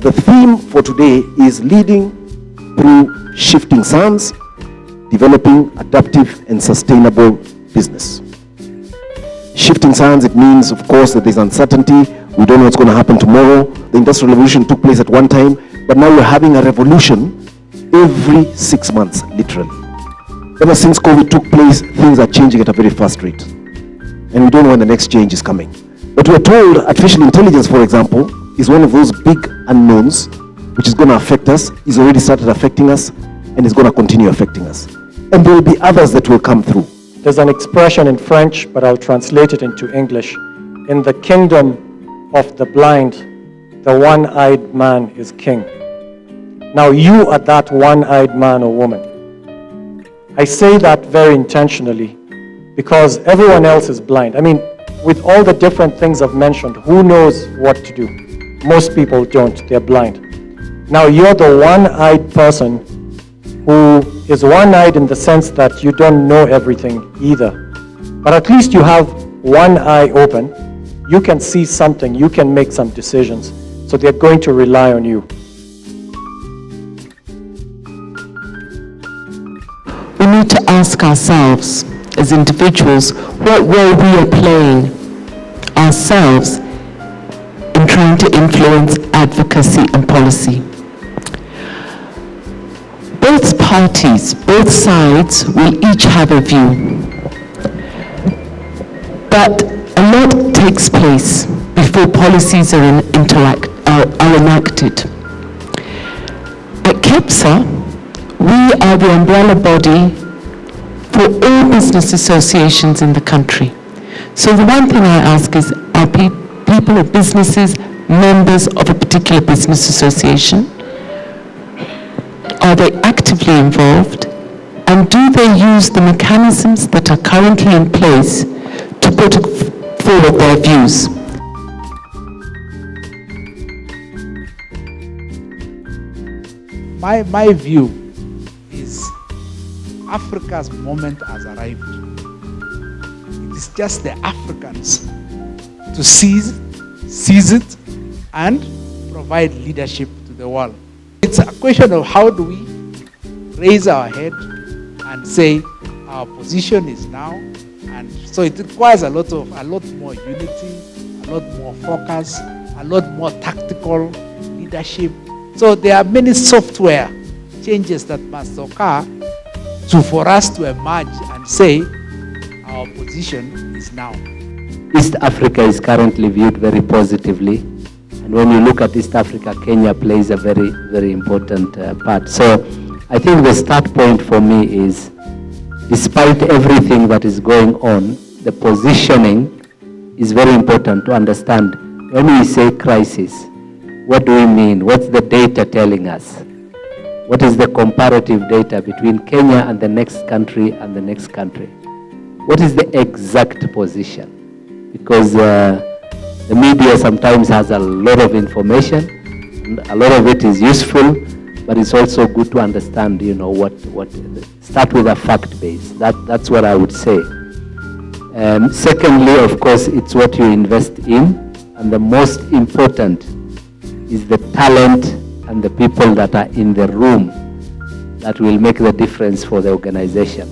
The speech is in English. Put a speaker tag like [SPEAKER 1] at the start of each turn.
[SPEAKER 1] The theme for today is leading through shifting sands, developing adaptive and sustainable business. Shifting sands, it means, of course, that there's uncertainty. We don't know what's going to happen tomorrow. The Industrial Revolution took place at one time, but now we're having a revolution every 6 months, literally. Ever since COVID took place, things are changing at a very fast rate. And we don't know when the next change is coming. But we're told artificial intelligence, for example, is one of those big unknowns which is going to affect us, is already started affecting us, and is going to continue affecting us. And there will be others that will come through.
[SPEAKER 2] There's an expression in French, but I'll translate it into English. In the kingdom of the blind, the one-eyed man is king. Now you are that one-eyed man or woman. I say that very intentionally because everyone else is blind. I mean, with all the different things I've mentioned, who knows what to do? Most people don't, they're blind. Now you're the one-eyed person who is one-eyed in the sense that you don't know everything either. But at least you have one eye open. You can see something, you can make some decisions. So they're going to rely on you.
[SPEAKER 3] We need to ask ourselves as individuals what role we are playing ourselves in trying to influence advocacy and policy. Both parties, both sides will each have a view. But a lot takes place before policies are enacted. At KEPSA, we are the umbrella body for all business associations in the country. So the one thing I ask is, are people or businesses members of a particular business association? Are they actively involved? And do they use the mechanisms that are currently in place to put forward their views?
[SPEAKER 4] My view is Africa's moment has arrived. It is just the Africans to seize it and provide leadership to the world. It's a question of how do we raise our head and say our position is now, and so it requires a lot more unity, a lot more focus, a lot more tactical leadership. So there are many software changes that must occur for us to emerge and say our position is now.
[SPEAKER 5] East Africa is currently viewed very positively. And when you look at East Africa, Kenya plays a very, very important part. So I think the start point for me is, despite everything that is going on, the positioning is very important to understand. When we say crisis, what do we mean? What's the data telling us? What is the comparative data between Kenya and the next country and the next country? What is the exact position? Because the media sometimes has a lot of information, and a lot of it is useful, but it's also good to understand, start with a fact base. That's what I would say. Secondly, of course, it's what you invest in, and the most important is the talent and the people that are in the room that will make the difference for the organization.